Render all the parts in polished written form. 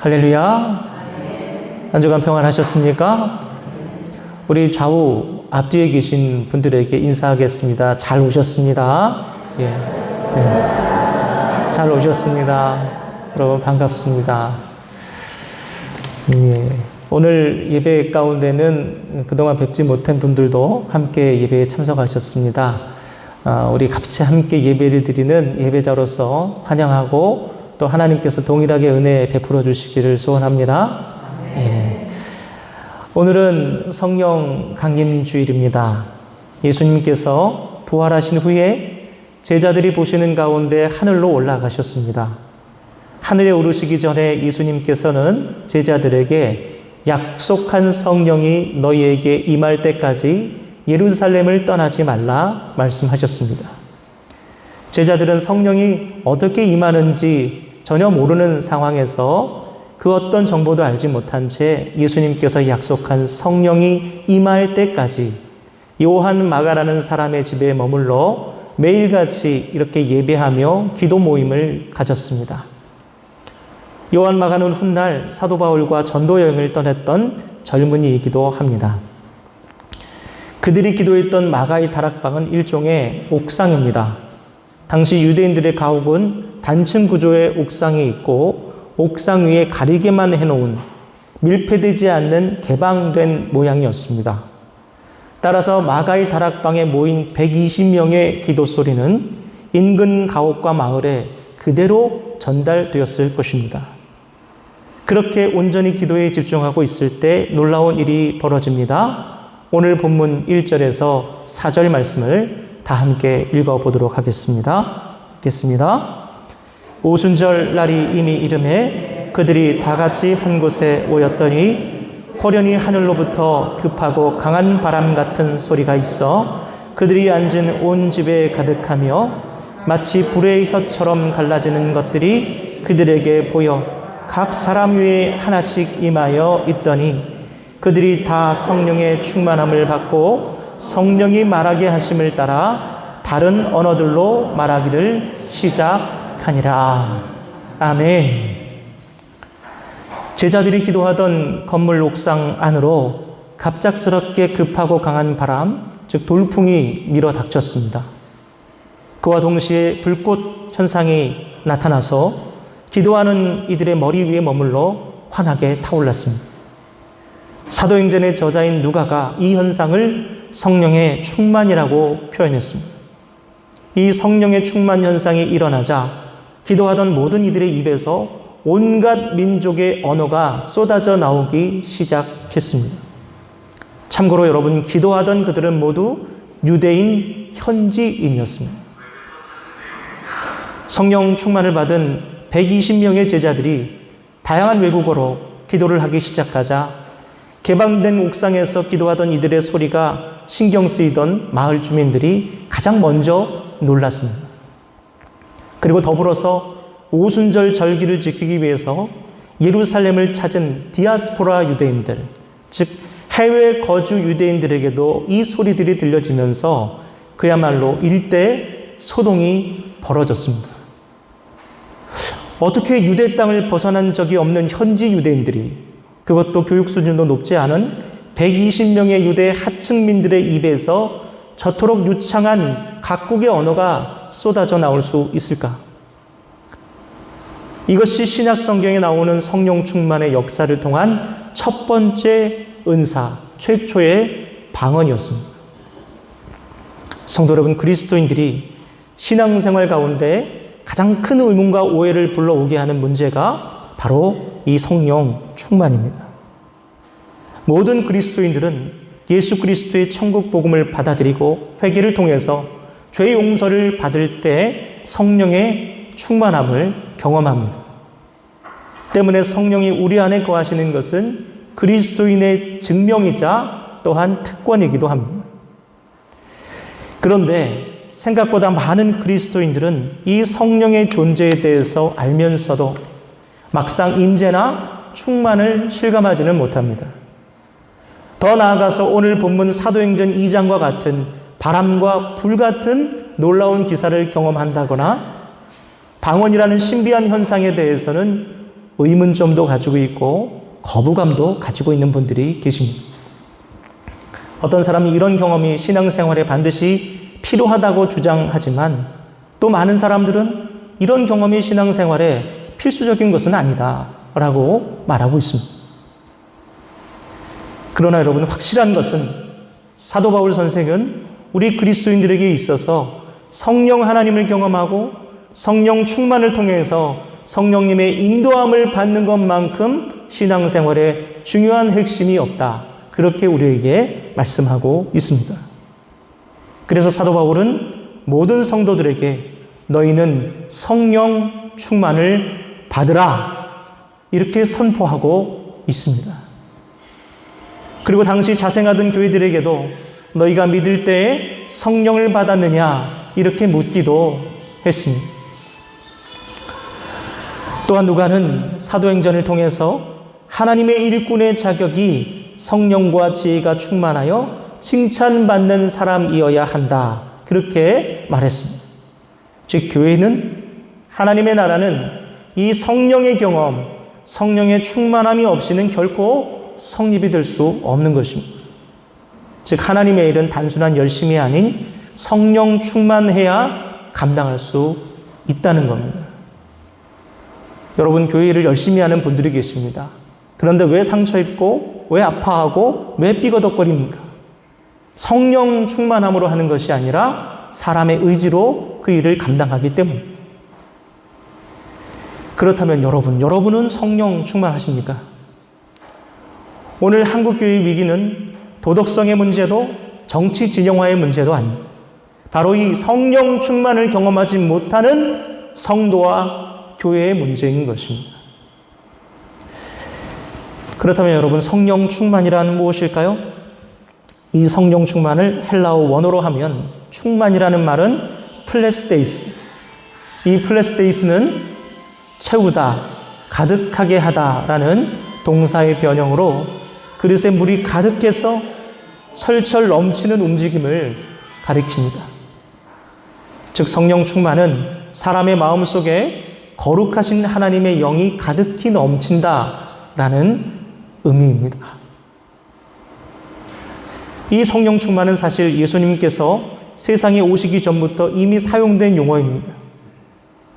할렐루야. 한 주간 평안하셨습니까? 우리 좌우 앞뒤에 계신 분들에게 인사하겠습니다. 잘 오셨습니다. 예. 네. 잘 오셨습니다. 여러분 반갑습니다. 예. 오늘 예배 가운데는 그동안 뵙지 못한 분들도 함께 예배에 참석하셨습니다. 우리 같이 함께 예배를 드리는 예배자로서 환영하고 또 하나님께서 동일하게 은혜 베풀어 주시기를 소원합니다. 예. 오늘은 성령 강림 주일입니다. 예수님께서 부활하신 후에 제자들이 보시는 가운데 하늘로 올라가셨습니다. 하늘에 오르시기 전에 예수님께서는 제자들에게 약속한 성령이 너희에게 임할 때까지 예루살렘을 떠나지 말라 말씀하셨습니다. 제자들은 성령이 어떻게 임하는지 전혀 모르는 상황에서 그 어떤 정보도 알지 못한 채 예수님께서 약속한 성령이 임할 때까지 요한 마가라는 사람의 집에 머물러 매일같이 이렇게 예배하며 기도 모임을 가졌습니다. 요한 마가는 훗날 사도 바울과 전도 여행을 떠났던 젊은이이기도 합니다. 그들이 기도했던 마가의 다락방은 일종의 옥상입니다. 당시 유대인들의 가옥은 단층 구조의 옥상이 있고 옥상 위에 가리개만 해놓은 밀폐되지 않는 개방된 모양이었습니다. 따라서 마가의 다락방에 모인 120명의 기도 소리는 인근 가옥과 마을에 그대로 전달되었을 것입니다. 그렇게 온전히 기도에 집중하고 있을 때 놀라운 일이 벌어집니다. 오늘 본문 1절에서 4절 말씀을 다 함께 읽어보도록 하겠습니다. 읽겠습니다. 오순절 날이 이미 이름에 그들이 다 같이 한 곳에 모였더니 호련히 하늘로부터 급하고 강한 바람 같은 소리가 있어 그들이 앉은 온 집에 가득하며 마치 불의 혀처럼 갈라지는 것들이 그들에게 보여 각 사람 위에 하나씩 임하여 있더니 그들이 다 성령의 충만함을 받고 성령이 말하게 하심을 따라 다른 언어들로 말하기를 시작하니라. 아멘. 제자들이 기도하던 건물 옥상 안으로 갑작스럽게 급하고 강한 바람, 즉 돌풍이 밀어 닥쳤습니다. 그와 동시에 불꽃 현상이 나타나서 기도하는 이들의 머리 위에 머물러 환하게 타올랐습니다. 사도행전의 저자인 누가가 이 현상을 성령의 충만이라고 표현했습니다. 이 성령의 충만 현상이 일어나자 기도하던 모든 이들의 입에서 온갖 민족의 언어가 쏟아져 나오기 시작했습니다. 참고로 여러분, 기도하던 그들은 모두 유대인 현지인이었습니다. 성령 충만을 받은 120명의 제자들이 다양한 외국어로 기도를 하기 시작하자 개방된 옥상에서 기도하던 이들의 소리가 신경 쓰이던 마을 주민들이 가장 먼저 놀랐습니다. 그리고 더불어서 오순절 절기를 지키기 위해서 예루살렘을 찾은 디아스포라 유대인들, 즉 해외 거주 유대인들에게도 이 소리들이 들려지면서 그야말로 일대 소동이 벌어졌습니다. 어떻게 유대 땅을 벗어난 적이 없는 현지 유대인들이, 그것도 교육 수준도 높지 않은 120명의 유대 하층민들의 입에서 저토록 유창한 각국의 언어가 쏟아져 나올 수 있을까? 이것이 신약 성경에 나오는 성령 충만의 역사를 통한 첫 번째 은사, 최초의 방언이었습니다. 성도 여러분, 그리스도인들이 신앙생활 가운데 가장 큰 의문과 오해를 불러오게 하는 문제가 바로 이 성령 충만입니다. 모든 그리스도인들은 예수 그리스도의 천국 복음을 받아들이고 회개를 통해서 죄 용서를 받을 때 성령의 충만함을 경험합니다. 때문에 성령이 우리 안에 거하시는 것은 그리스도인의 증명이자 또한 특권이기도 합니다. 그런데 생각보다 많은 그리스도인들은 이 성령의 존재에 대해서 알면서도 막상 임재나 충만을 실감하지는 못합니다. 더 나아가서 오늘 본문 사도행전 2장과 같은 바람과 불 같은 놀라운 기사를 경험한다거나 방언이라는 신비한 현상에 대해서는 의문점도 가지고 있고 거부감도 가지고 있는 분들이 계십니다. 어떤 사람이 이런 경험이 신앙생활에 반드시 필요하다고 주장하지만 또 많은 사람들은 이런 경험이 신앙생활에 필수적인 것은 아니다 라고 말하고 있습니다. 그러나 여러분, 확실한 것은 사도 바울 선생은 우리 그리스도인들에게 있어서 성령 하나님을 경험하고 성령 충만을 통해서 성령님의 인도함을 받는 것만큼 신앙생활에 중요한 핵심이 없다, 그렇게 우리에게 말씀하고 있습니다. 그래서 사도 바울은 모든 성도들에게 너희는 성령 충만을 받으라, 이렇게 선포하고 있습니다. 그리고 당시 자생하던 교회들에게도 너희가 믿을 때에 성령을 받았느냐, 이렇게 묻기도 했습니다. 또한 누가는 사도행전을 통해서 하나님의 일꾼의 자격이 성령과 지혜가 충만하여 칭찬받는 사람이어야 한다, 그렇게 말했습니다. 즉 교회는, 하나님의 나라는 이 성령의 경험, 성령의 충만함이 없이는 결코 성립이 될 수 없는 것입니다. 즉 하나님의 일은 단순한 열심이 아닌 성령 충만해야 감당할 수 있다는 겁니다. 여러분, 교회를 열심히 하는 분들이 계십니다. 그런데 왜 상처 입고, 왜 아파하고, 왜 삐거덕거립니까? 성령 충만함으로 하는 것이 아니라 사람의 의지로 그 일을 감당하기 때문입니다. 그렇다면 여러분은 성령 충만하십니까? 오늘 한국교회의 위기는 도덕성의 문제도 정치 진영화의 문제도 아닙니다. 바로 이 성령 충만을 경험하지 못하는 성도와 교회의 문제인 것입니다. 그렇다면 여러분, 성령 충만이란 무엇일까요? 이 성령 충만을 헬라어 원어로 하면 충만이라는 말은 플레스데이스, 이 플레스데이스는 채우다, 가득하게 하다라는 동사의 변형으로 그릇에 물이 가득해서 철철 넘치는 움직임을 가리킵니다. 즉 성령 충만은 사람의 마음속에 거룩하신 하나님의 영이 가득히 넘친다라는 의미입니다. 이 성령 충만은 사실 예수님께서 세상에 오시기 전부터 이미 사용된 용어입니다.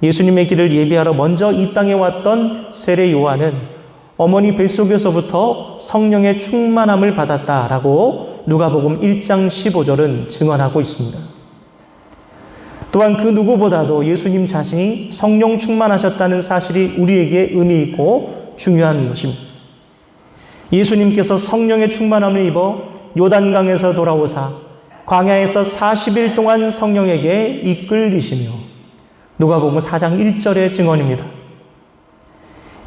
예수님의 길을 예비하러 먼저 이 땅에 왔던 세례 요한은 어머니 뱃속에서부터 성령의 충만함을 받았다라고 누가복음 1장 15절은 증언하고 있습니다. 또한 그 누구보다도 예수님 자신이 성령 충만하셨다는 사실이 우리에게 의미 있고 중요한 것입니다. 예수님께서 성령의 충만함을 입어 요단강에서 돌아오사 광야에서 40일 동안 성령에게 이끌리시며, 누가복음 4장 1절의 증언입니다.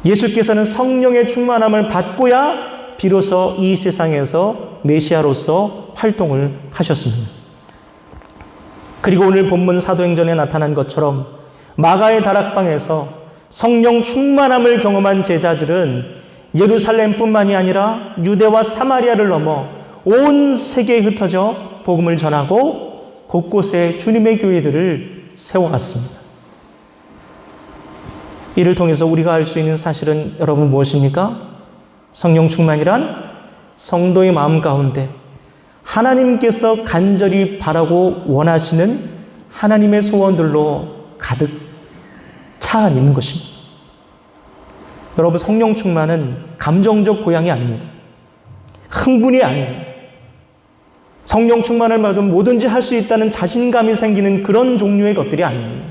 예수께서는 성령의 충만함을 받고야 비로소 이 세상에서 메시아로서 활동을 하셨습니다. 그리고 오늘 본문 사도행전에 나타난 것처럼 마가의 다락방에서 성령 충만함을 경험한 제자들은 예루살렘뿐만이 아니라 유대와 사마리아를 넘어 온 세계에 흩어져 복음을 전하고 곳곳에 주님의 교회들을 세워갔습니다. 이를 통해서 우리가 알 수 있는 사실은 여러분 무엇입니까? 성령 충만이란 성도의 마음 가운데 하나님께서 간절히 바라고 원하시는 하나님의 소원들로 가득 차 있는 것입니다. 여러분, 성령 충만은 감정적 고양이 아닙니다. 흥분이 아닙니다. 성령 충만을 받으면 뭐든지 할 수 있다는 자신감이 생기는 그런 종류의 것들이 아닙니다.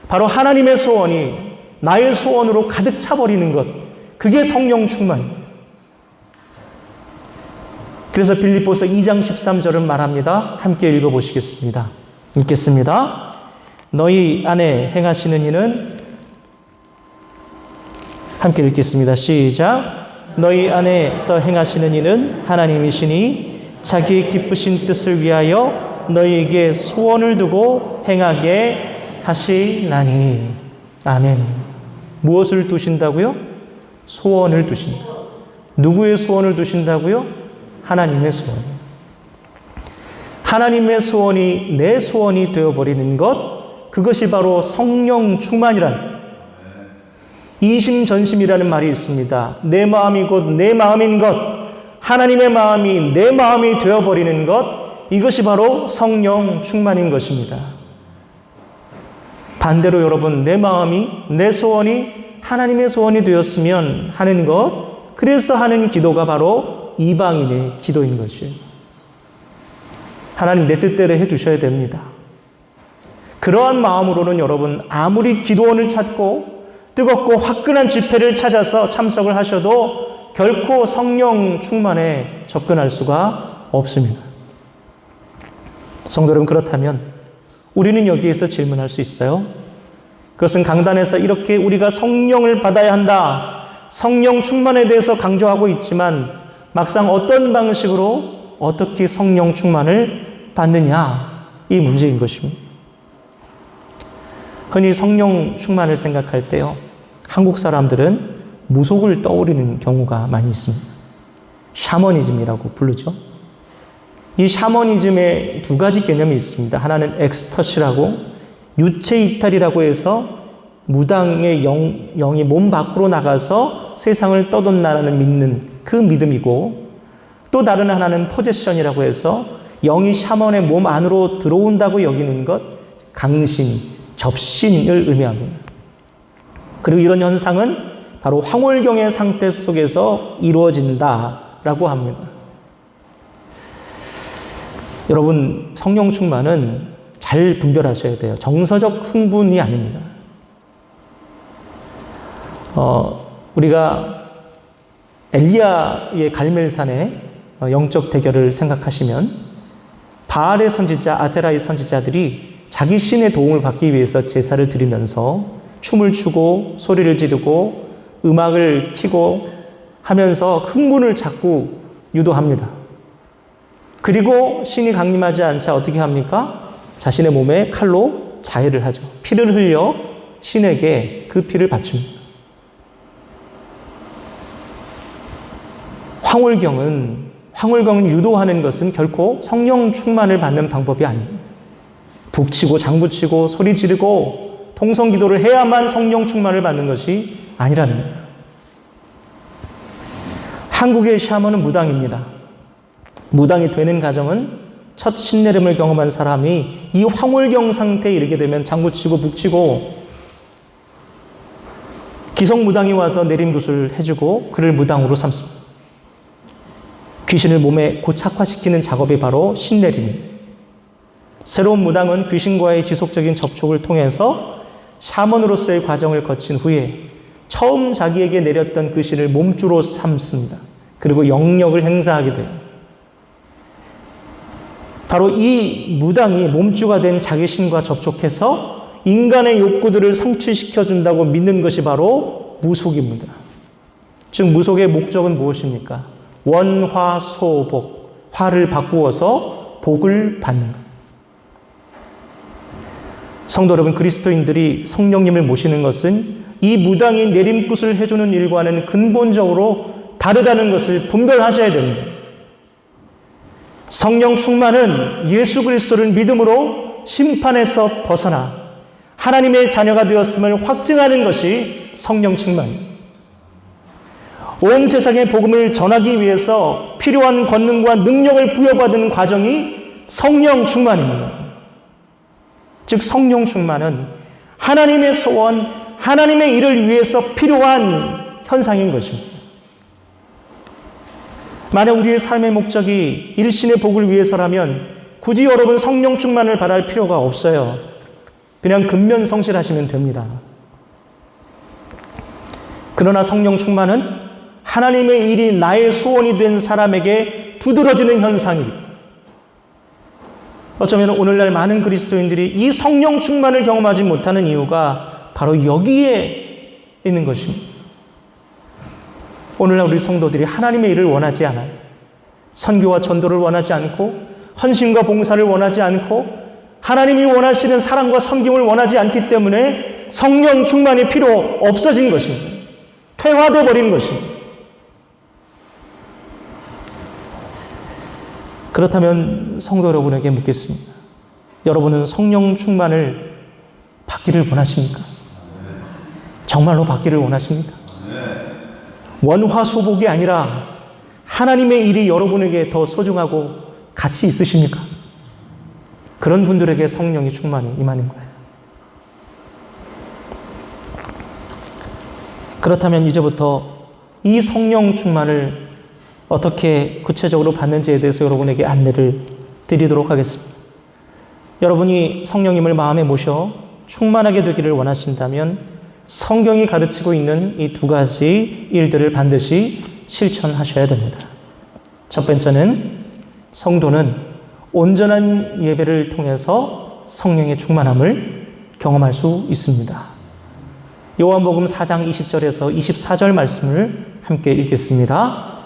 바로 하나님의 소원이 나의 소원으로 가득 차버리는 것, 그게 성령 충만입니다. 그래서 빌립보서 2장 13절은 말합니다. 함께 읽어보시겠습니다. 읽겠습니다. 너희 안에 행하시는 이는, 함께 읽겠습니다. 시작. 너희 안에서 행하시는 이는 하나님이시니 자기의 기쁘신 뜻을 위하여 너희에게 소원을 두고 행하게 하시나니. 아멘. 무엇을 두신다고요? 소원을 두신다. 누구의 소원을 두신다고요? 하나님의 소원. 하나님의 소원이 내 소원이 되어버리는 것, 그것이 바로 성령 충만이란, 이심전심이라는 말이 있습니다. 내 마음이 곧 내 마음인 것, 하나님의 마음이 내 마음이 되어버리는 것, 이것이 바로 성령 충만인 것입니다. 반대로 여러분, 내 마음이, 내 소원이 하나님의 소원이 되었으면 하는 것, 그래서 하는 기도가 바로 이방인의 기도인 것이에요. 하나님 내 뜻대로 해주셔야 됩니다. 그러한 마음으로는 여러분, 아무리 기도원을 찾고 뜨겁고 화끈한 집회를 찾아서 참석을 하셔도 결코 성령 충만에 접근할 수가 없습니다. 성도 여러분, 그렇다면 우리는 여기에서 질문할 수 있어요. 그것은 강단에서 이렇게 우리가 성령을 받아야 한다, 성령 충만에 대해서 강조하고 있지만 막상 어떤 방식으로 어떻게 성령 충만을 받느냐, 이 문제인 것입니다. 흔히 성령 충만을 생각할 때요, 한국 사람들은 무속을 떠올리는 경우가 많이 있습니다. 샤머니즘이라고 부르죠. 이 샤머니즘에 두 가지 개념이 있습니다. 하나는 엑스터시라고, 유체 이탈이라고 해서 무당의 영이 몸 밖으로 나가서 세상을 떠돈다는 믿는 그 믿음이고, 또 다른 하나는 포제션이라고 해서 영이 샤먼의 몸 안으로 들어온다고 여기는 것, 강신, 접신을 의미합니다. 그리고 이런 현상은 바로 황홀경의 상태 속에서 이루어진다라고 합니다. 여러분, 성령 충만은 잘 분별하셔야 돼요. 정서적 흥분이 아닙니다. 우리가 엘리야의 갈멜산의 영적 대결을 생각하시면 바알의 선지자, 아세라의 선지자들이 자기 신의 도움을 받기 위해서 제사를 드리면서 춤을 추고 소리를 지르고 음악을 켜고 하면서 흥분을 자꾸 유도합니다. 그리고 신이 강림하지 않자 어떻게 합니까? 자신의 몸에 칼로 자해를 하죠. 피를 흘려 신에게 그 피를 바칩니다. 황홀경을 유도하는 것은 결코 성령 충만을 받는 방법이 아닙니다. 북치고 장구치고 소리 지르고 통성기도를 해야만 성령 충만을 받는 것이 아니라는 거예요. 한국의 샤먼은 무당입니다. 무당이 되는 과정은 첫 신내림을 경험한 사람이 이 황홀경 상태에 이르게 되면 장구치고 북치고 기성무당이 와서 내림굿을 해주고 그를 무당으로 삼습니다. 귀신을 몸에 고착화시키는 작업이 바로 신내림입니다. 새로운 무당은 귀신과의 지속적인 접촉을 통해서 샤먼으로서의 과정을 거친 후에 처음 자기에게 내렸던 그 신을 몸주로 삼습니다. 그리고 영역을 행사하게 돼요. 바로 이 무당이 몸주가 된 자기 신과 접촉해서 인간의 욕구들을 성취시켜준다고 믿는 것이 바로 무속입니다. 즉 무속의 목적은 무엇입니까? 원화소복, 화를 바꾸어서 복을 받는 것. 성도 여러분, 그리스도인들이 성령님을 모시는 것은 이 무당이 내림굿을 해주는 일과는 근본적으로 다르다는 것을 분별하셔야 됩니다. 성령 충만은 예수 그리스도를 믿음으로 심판에서 벗어나 하나님의 자녀가 되었음을 확증하는 것이 성령 충만입니다. 온 세상에 복음을 전하기 위해서 필요한 권능과 능력을 부여받은 과정이 성령 충만입니다. 즉 성령 충만은 하나님의 소원, 하나님의 일을 위해서 필요한 현상인 것입니다. 만약 우리의 삶의 목적이 일신의 복을 위해서라면 굳이 여러분 성령 충만을 바랄 필요가 없어요. 그냥 근면성실하시면 됩니다. 그러나 성령 충만은 하나님의 일이 나의 소원이 된 사람에게 두드러지는 현상입니다. 어쩌면 오늘날 많은 그리스도인들이 이 성령 충만을 경험하지 못하는 이유가 바로 여기에 있는 것입니다. 오늘날 우리 성도들이 하나님의 일을 원하지 않아요. 선교와 전도를 원하지 않고 헌신과 봉사를 원하지 않고 하나님이 원하시는 사랑과 섬김을 원하지 않기 때문에 성령 충만이 필요 없어진 것입니다. 퇴화되어 버린 것입니다. 그렇다면 성도 여러분에게 묻겠습니다. 여러분은 성령 충만을 받기를 원하십니까? 정말로 받기를 원하십니까? 원화소복이 아니라 하나님의 일이 여러분에게 더 소중하고 가치 있으십니까? 그런 분들에게 성령이 충만히 임하는 거예요. 그렇다면 이제부터 이 성령 충만을 어떻게 구체적으로 받는지에 대해서 여러분에게 안내를 드리도록 하겠습니다. 여러분이 성령님을 마음에 모셔 충만하게 되기를 원하신다면 성경이 가르치고 있는 이 두 가지 일들을 반드시 실천하셔야 됩니다. 첫 번째는 성도는 온전한 예배를 통해서 성령의 충만함을 경험할 수 있습니다. 요한복음 4장 20절에서 24절 말씀을 함께 읽겠습니다.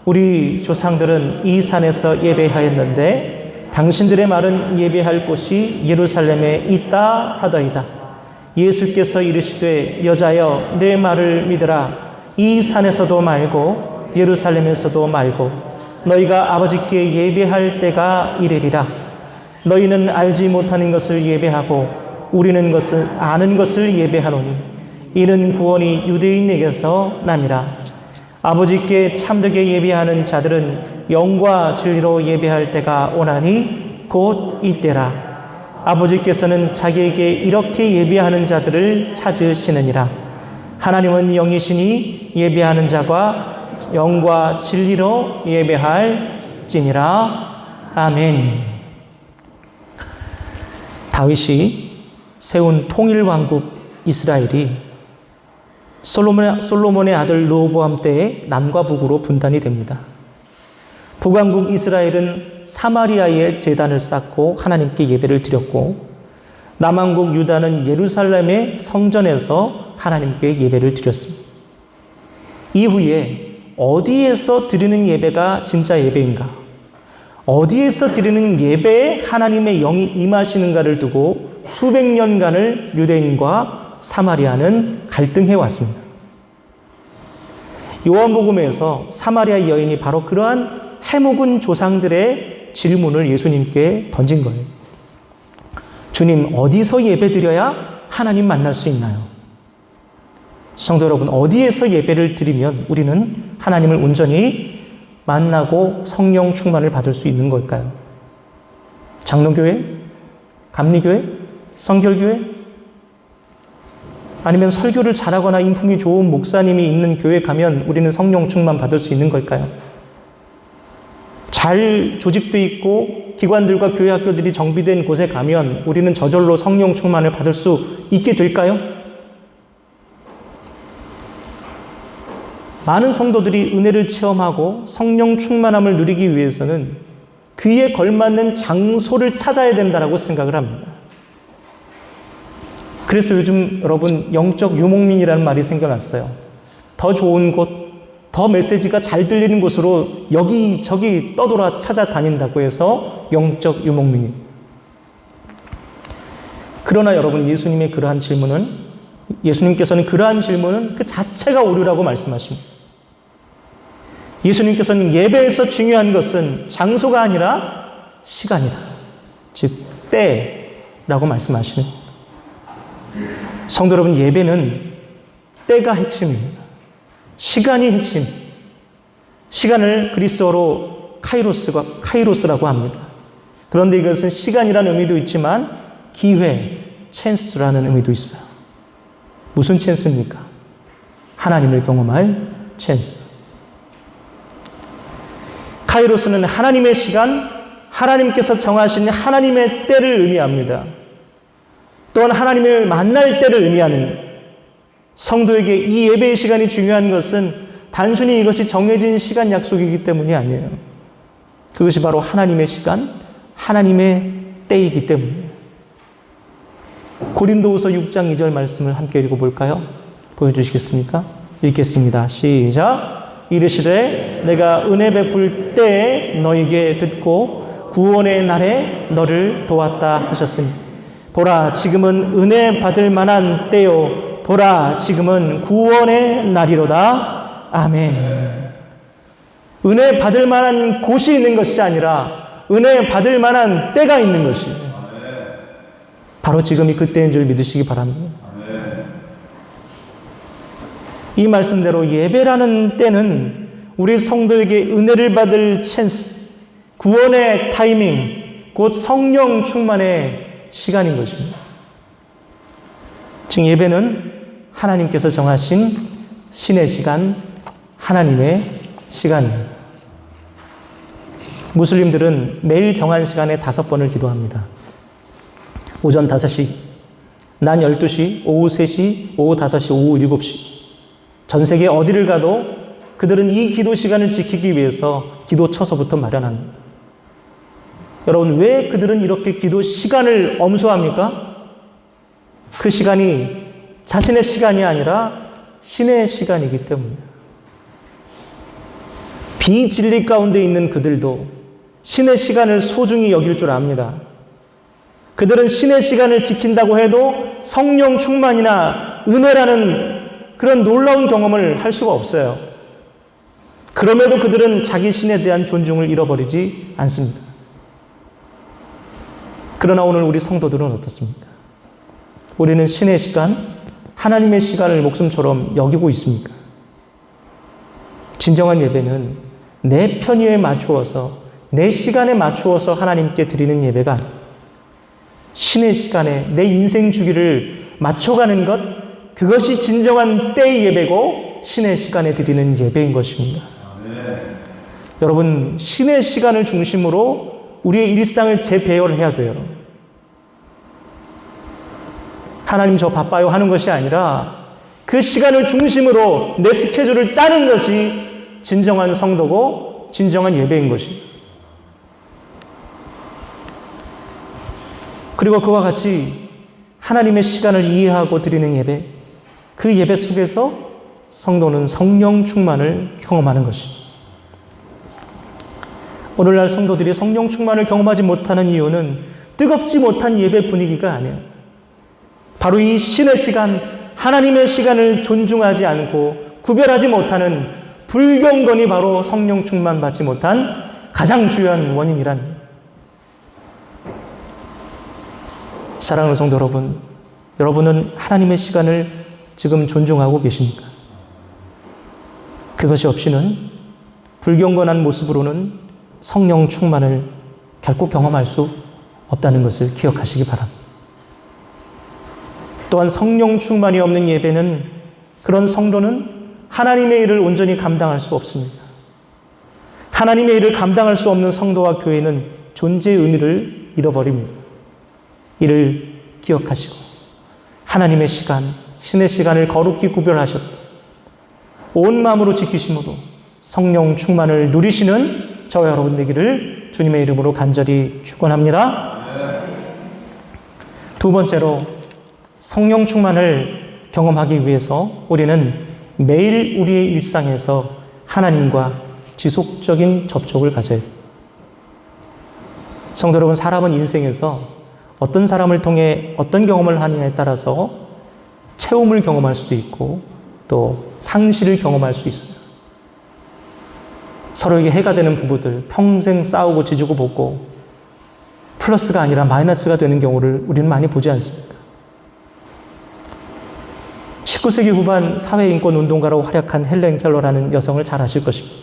우리 조상들은 이 산에서 예배하였는데 당신들의 말은 예배할 곳이 예루살렘에 있다 하더이다. 예수께서 이르시되 여자여 내 말을 믿으라. 이 산에서도 말고 예루살렘에서도 말고 너희가 아버지께 예배할 때가 이르리라. 너희는 알지 못하는 것을 예배하고 우리는 아는 것을 예배하노니 이는 구원이 유대인에게서 남이라. 아버지께 참되게 예배하는 자들은 영과 진리로 예배할 때가 오나니 곧 이때라. 아버지께서는 자기에게 이렇게 예배하는 자들을 찾으시느니라. 하나님은 영이시니 예배하는 자가 영과 진리로 예배할지니라. 아멘. 다윗이 세운 통일왕국 이스라엘이 솔로몬의 아들 르호보암 때에 남과 북으로 분단이 됩니다. 북왕국 이스라엘은 사마리아에 제단을 쌓고 하나님께 예배를 드렸고 남왕국 유다는 예루살렘의 성전에서 하나님께 예배를 드렸습니다. 이후에 어디에서 드리는 예배가 진짜 예배인가? 어디에서 드리는 예배에 하나님의 영이 임하시는가를 두고 수백 년간을 유대인과 사마리아는 갈등해 왔습니다. 요한복음에서 사마리아 여인이 바로 그러한 해묵은 조상들의 질문을 예수님께 던진 거예요. 주님, 어디서 예배드려야 하나님 만날 수 있나요? 성도 여러분, 어디에서 예배를 드리면 우리는 하나님을 온전히 만나고 성령 충만을 받을 수 있는 걸까요? 장로교회? 감리교회? 성결교회? 아니면 설교를 잘하거나 인품이 좋은 목사님이 있는 교회 가면 우리는 성령 충만 받을 수 있는 걸까요? 잘 조직되어 있고 기관들과 교회 학교들이 정비된 곳에 가면 우리는 저절로 성령 충만을 받을 수 있게 될까요? 많은 성도들이 은혜를 체험하고 성령 충만함을 누리기 위해서는 그에 걸맞는 장소를 찾아야 된다고 생각을 합니다. 그래서 요즘 여러분 영적 유목민이라는 말이 생겨났어요. 더 좋은 곳, 더 메시지가 잘 들리는 곳으로 여기저기 떠돌아 찾아다닌다고 해서 영적 유목민이. 그러나 여러분 예수님께서는 그러한 질문은 그 자체가 오류라고 말씀하십니다. 예수님께서는 예배에서 중요한 것은 장소가 아니라 시간이다. 즉 때라고 말씀하시는. 성도 여러분, 예배는 때가 핵심입니다. 시간이 핵심. 시간을 그리스어로 카이로스라고 합니다. 그런데 이것은 시간이라는 의미도 있지만 기회, 찬스라는 의미도 있어요. 무슨 찬스입니까? 하나님을 경험할 찬스. 카이로스는 하나님의 시간, 하나님께서 정하신 하나님의 때를 의미합니다. 또한 하나님을 만날 때를 의미하는, 성도에게 이 예배의 시간이 중요한 것은 단순히 이것이 정해진 시간 약속이기 때문이 아니에요. 그것이 바로 하나님의 시간, 하나님의 때이기 때문이에요. 고린도후서 6장 2절 말씀을 함께 읽어볼까요? 보여주시겠습니까? 읽겠습니다. 시작. 이르시되 내가 은혜 베풀 때에 너에게 듣고 구원의 날에 너를 도왔다 하셨으니 보라 지금은 은혜 받을 만한 때요 보라 지금은 구원의 날이로다. 아멘. 은혜 받을 만한 곳이 있는 것이 아니라 은혜 받을 만한 때가 있는 것이 바로 지금이 그때인 줄 믿으시기 바랍니다. 이 말씀대로 예배라는 때는 우리 성도에게 은혜를 받을 찬스, 구원의 타이밍, 곧 성령 충만의 시간인 것입니다. 즉 예배는 하나님께서 정하신 신의 시간, 하나님의 시간입니다. 무슬림들은 매일 정한 시간에 5번을 기도합니다. 오전 5시, 낮 12시, 오후 3시, 오후 5시, 오후 7시. 전 세계 어디를 가도 그들은 이 기도 시간을 지키기 위해서 기도처서부터 마련합니다. 여러분, 왜 그들은 이렇게 기도 시간을 엄수합니까? 그 시간이 자신의 시간이 아니라 신의 시간이기 때문입니다. 비진리 가운데 있는 그들도 신의 시간을 소중히 여길 줄 압니다. 그들은 신의 시간을 지킨다고 해도 성령 충만이나 은혜라는 그런 놀라운 경험을 할 수가 없어요. 그럼에도 그들은 자기 신에 대한 존중을 잃어버리지 않습니다. 그러나 오늘 우리 성도들은 어떻습니까? 우리는 신의 시간, 하나님의 시간을 목숨처럼 여기고 있습니까? 진정한 예배는 내 편의에 맞추어서, 내 시간에 맞추어서 하나님께 드리는 예배가 아닙니다. 신의 시간에 내 인생 주기를 맞춰가는 것, 그것이 진정한 때의 예배고 신의 시간에 드리는 예배인 것입니다. 아멘. 여러분, 신의 시간을 중심으로 우리의 일상을 재배열해야 돼요. 하나님 저 바빠요 하는 것이 아니라 그 시간을 중심으로 내 스케줄을 짜는 것이 진정한 성도고 진정한 예배인 것입니다. 그리고 그와 같이 하나님의 시간을 이해하고 드리는 예배, 그 예배 속에서 성도는 성령 충만을 경험하는 것입니다. 오늘날 성도들이 성령 충만을 경험하지 못하는 이유는 뜨겁지 못한 예배 분위기가 아니에요. 바로 이 신의 시간, 하나님의 시간을 존중하지 않고 구별하지 못하는 불경건이 바로 성령 충만 받지 못한 가장 주요한 원인이란. 사랑하는 성도 여러분, 여러분은 하나님의 시간을 지금 존중하고 계십니까? 그것이 없이는 불경건한 모습으로는 성령 충만을 결코 경험할 수 없다는 것을 기억하시기 바랍니다. 또한 성령 충만이 없는 예배는, 그런 성도는 하나님의 일을 온전히 감당할 수 없습니다. 하나님의 일을 감당할 수 없는 성도와 교회는 존재의 의미를 잃어버립니다. 이를 기억하시고 하나님의 시간, 신의 시간을 거룩히 구별하셨어 온 마음으로 지키심으로 성령 충만을 누리시는 저와 여러분 되기를 주님의 이름으로 간절히 축원합니다. 두 번째로, 성령 충만을 경험하기 위해서 우리는 매일 우리의 일상에서 하나님과 지속적인 접촉을 가져야 합니다. 성도 여러분, 사람은 인생에서 어떤 사람을 통해 어떤 경험을 하느냐에 따라서 체험을 경험할 수도 있고 또 상실을 경험할 수 있어요. 서로에게 해가 되는 부부들, 평생 싸우고 지지고 볶고 플러스가 아니라 마이너스가 되는 경우를 우리는 많이 보지 않습니까? 19세기 후반 사회인권운동가로 활약한 헬렌 켈러라는 여성을 잘 아실 것입니다.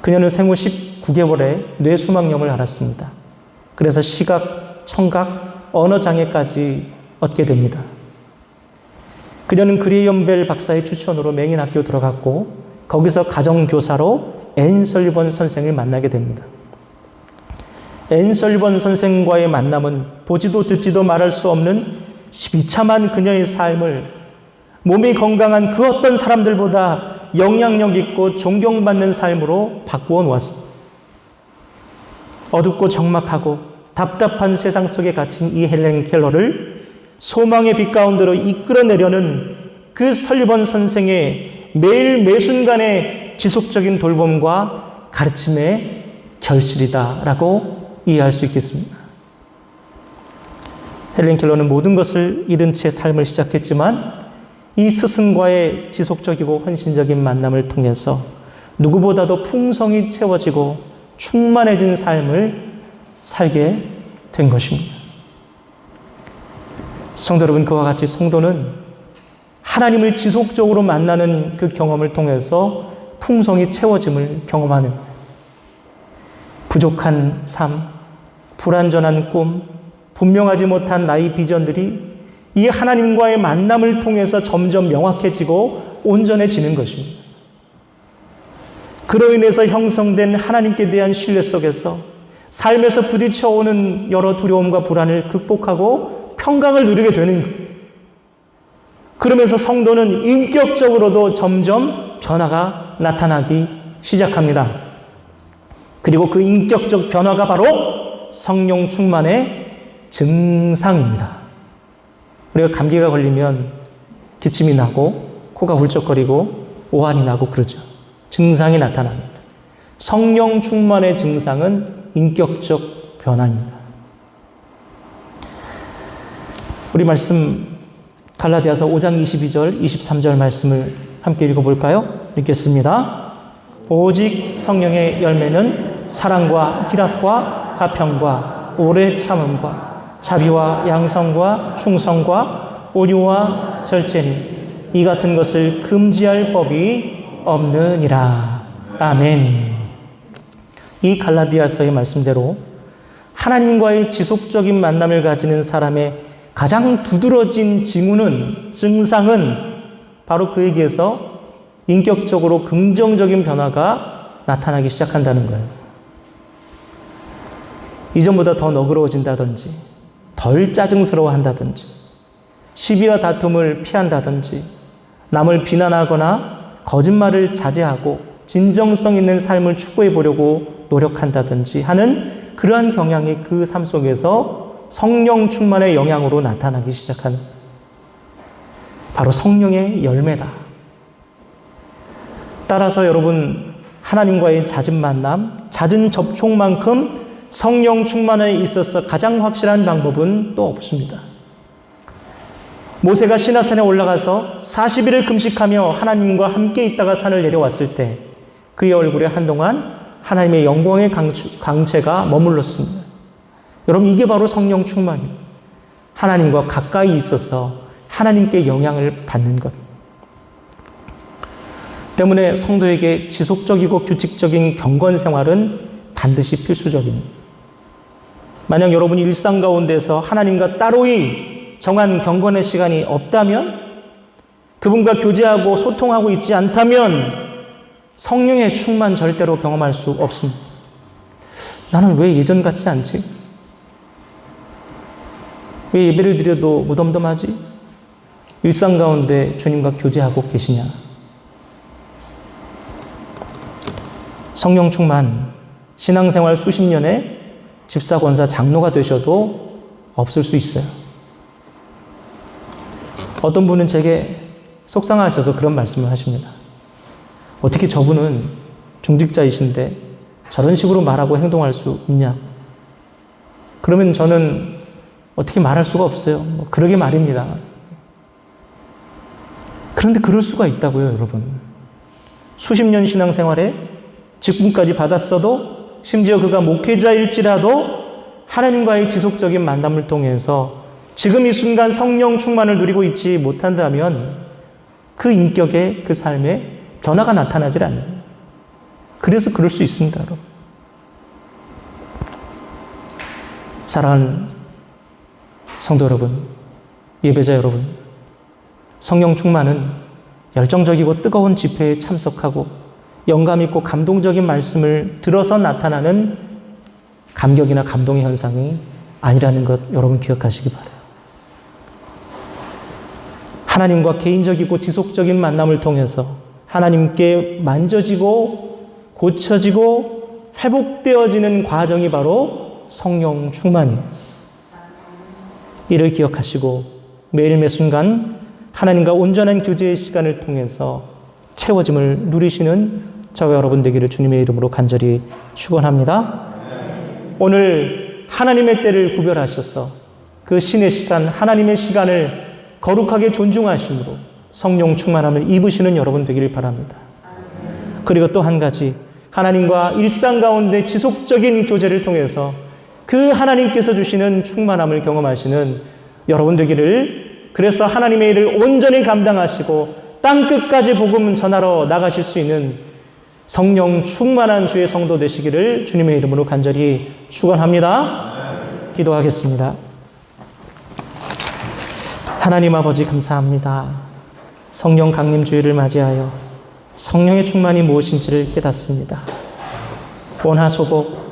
그녀는 생후 19개월에 뇌수막염을 앓았습니다. 그래서 시각, 청각, 언어장애까지 얻게 됩니다. 그녀는 그레이엄 벨 박사의 추천으로 맹인학교 들어갔고 거기서 가정교사로 앤 설리번 선생을 만나게 됩니다. 앤 설리번 선생과의 만남은 보지도 듣지도 말할 수 없는 비참한 그녀의 삶을 몸이 건강한 그 어떤 사람들보다 영향력 있고 존경받는 삶으로 바꾸어 놓았습니다. 어둡고 적막하고 답답한 세상 속에 갇힌 이 헬렌 켈러를 소망의 빛 가운데로 이끌어내려는 그 설리번 선생의 매일 매순간의 지속적인 돌봄과 가르침의 결실이다라고 이해할 수 있겠습니다. 헬렌 켈러는 모든 것을 잃은 채 삶을 시작했지만 이 스승과의 지속적이고 헌신적인 만남을 통해서 누구보다도 풍성이 채워지고 충만해진 삶을 살게 된 것입니다. 성도 여러분, 그와 같이 성도는 하나님을 지속적으로 만나는 그 경험을 통해서 풍성이 채워짐을 경험하는 부족한 삶, 불완전한 꿈, 분명하지 못한 나의 비전들이 이 하나님과의 만남을 통해서 점점 명확해지고 온전해지는 것입니다. 그로 인해서 형성된 하나님께 대한 신뢰 속에서 삶에서 부딪혀오는 여러 두려움과 불안을 극복하고 평강을 누리게 되는 거예요. 그러면서 성도는 인격적으로도 점점 변화가 나타나기 시작합니다. 그리고 그 인격적 변화가 바로 성령 충만의 증상입니다. 우리가 감기가 걸리면 기침이 나고 코가 훌쩍거리고 오한이 나고 그러죠. 증상이 나타납니다. 성령 충만의 증상은 인격적 변화입니다. 우리 말씀 갈라디아서 5장 22절, 23절 말씀을 함께 읽어볼까요? 읽겠습니다. 오직 성령의 열매는 사랑과 희락과 화평과 오래 참음과 자비와 양성과 충성과 온유와 절제니 이 같은 것을 금지할 법이 없느니라. 아멘. 이 갈라디아서의 말씀대로 하나님과의 지속적인 만남을 가지는 사람의 가장 두드러진 증상은 바로 그에게서 인격적으로 긍정적인 변화가 나타나기 시작한다는 거예요. 이전보다 더 너그러워진다든지, 덜 짜증스러워 한다든지, 시비와 다툼을 피한다든지, 남을 비난하거나 거짓말을 자제하고 진정성 있는 삶을 추구해 보려고 노력한다든지 하는 그러한 경향이 그 삶 속에서 성령 충만의 영향으로 나타나기 시작하는 바로 성령의 열매다. 따라서 여러분, 하나님과의 잦은 만남, 잦은 접촉만큼 성령 충만에 있어서 가장 확실한 방법은 또 없습니다. 모세가 시나산에 올라가서 40일을 금식하며 하나님과 함께 있다가 산을 내려왔을 때 그의 얼굴에 한동안 하나님의 영광의 광채가 머물렀습니다. 여러분, 이게 바로 성령 충만입니다. 하나님과 가까이 있어서 하나님께 영향을 받는 것. 때문에 성도에게 지속적이고 규칙적인 경건 생활은 반드시 필수적입니다. 만약 여러분이 일상 가운데서 하나님과 따로이 정한 경건의 시간이 없다면, 그분과 교제하고 소통하고 있지 않다면 성령의 충만 절대로 경험할 수 없습니다. 나는 왜 예전 같지 않지? 왜 예배를 드려도 무덤덤하지? 일상 가운데 주님과 교제하고 계시냐? 성령 충만, 신앙생활 수십 년에 집사, 권사, 장로가 되셔도 없을 수 있어요. 어떤 분은 제게 속상하셔서 그런 말씀을 하십니다. 어떻게 저분은 중직자이신데 저런 식으로 말하고 행동할 수 있냐? 그러면 저는 어떻게 말할 수가 없어요. 그러게 말입니다. 그런데 그럴 수가 있다고요, 여러분. 수십 년 신앙생활에 직분까지 받았어도, 심지어 그가 목회자일지라도 하나님과의 지속적인 만남을 통해서 지금 이 순간 성령 충만을 누리고 있지 못한다면 그 인격의 그 삶에 변화가 나타나질 않아요. 그래서 그럴 수 있습니다, 여러분. 사랑하는 성도 여러분, 예배자 여러분, 성령 충만은 열정적이고 뜨거운 집회에 참석하고 영감 있고 감동적인 말씀을 들어서 나타나는 감격이나 감동의 현상이 아니라는 것 여러분 기억하시기 바라요. 하나님과 개인적이고 지속적인 만남을 통해서 하나님께 만져지고 고쳐지고 회복되어지는 과정이 바로 성령 충만이에요. 이를 기억하시고 매일 매 순간 하나님과 온전한 교제의 시간을 통해서 채워짐을 누리시는 저와 여러분 되기를 주님의 이름으로 간절히 축원합니다. 오늘 하나님의 때를 구별하셔서 그 신의 시간, 하나님의 시간을 거룩하게 존중하심으로 성령 충만함을 입으시는 여러분 되기를 바랍니다. 그리고 또 한 가지, 하나님과 일상 가운데 지속적인 교제를 통해서 그 하나님께서 주시는 충만함을 경험하시는 여러분 되기를 그래서 하나님의 일을 온전히 감당하시고 땅끝까지 복음 전하러 나가실 수 있는 성령 충만한 주의 성도 되시기를 주님의 이름으로 간절히 축원합니다. 기도하겠습니다. 하나님 아버지 감사합니다. 성령 강림 주일을 맞이하여 성령의 충만이 무엇인지를 깨닫습니다. 원하소고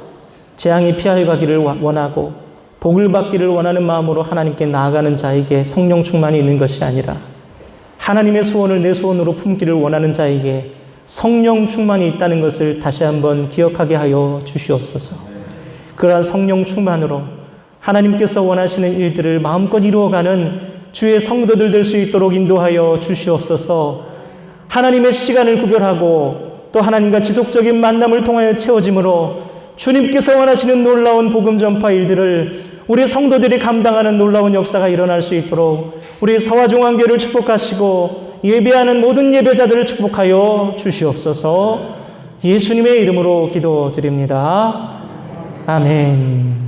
재앙이 피하여 가기를 원하고 복을 받기를 원하는 마음으로 하나님께 나아가는 자에게 성령 충만이 있는 것이 아니라 하나님의 소원을 내 소원으로 품기를 원하는 자에게 성령 충만이 있다는 것을 다시 한번 기억하게 하여 주시옵소서. 그러한 성령 충만으로 하나님께서 원하시는 일들을 마음껏 이루어가는 주의 성도들 될 수 있도록 인도하여 주시옵소서. 하나님의 시간을 구별하고 또 하나님과 지속적인 만남을 통하여 채워짐으로 주님께서 원하시는 놀라운 복음 전파 일들을 우리 성도들이 감당하는 놀라운 역사가 일어날 수 있도록 우리 서화종안교회를 축복하시고 예배하는 모든 예배자들을 축복하여 주시옵소서. 예수님의 이름으로 기도드립니다. 아멘.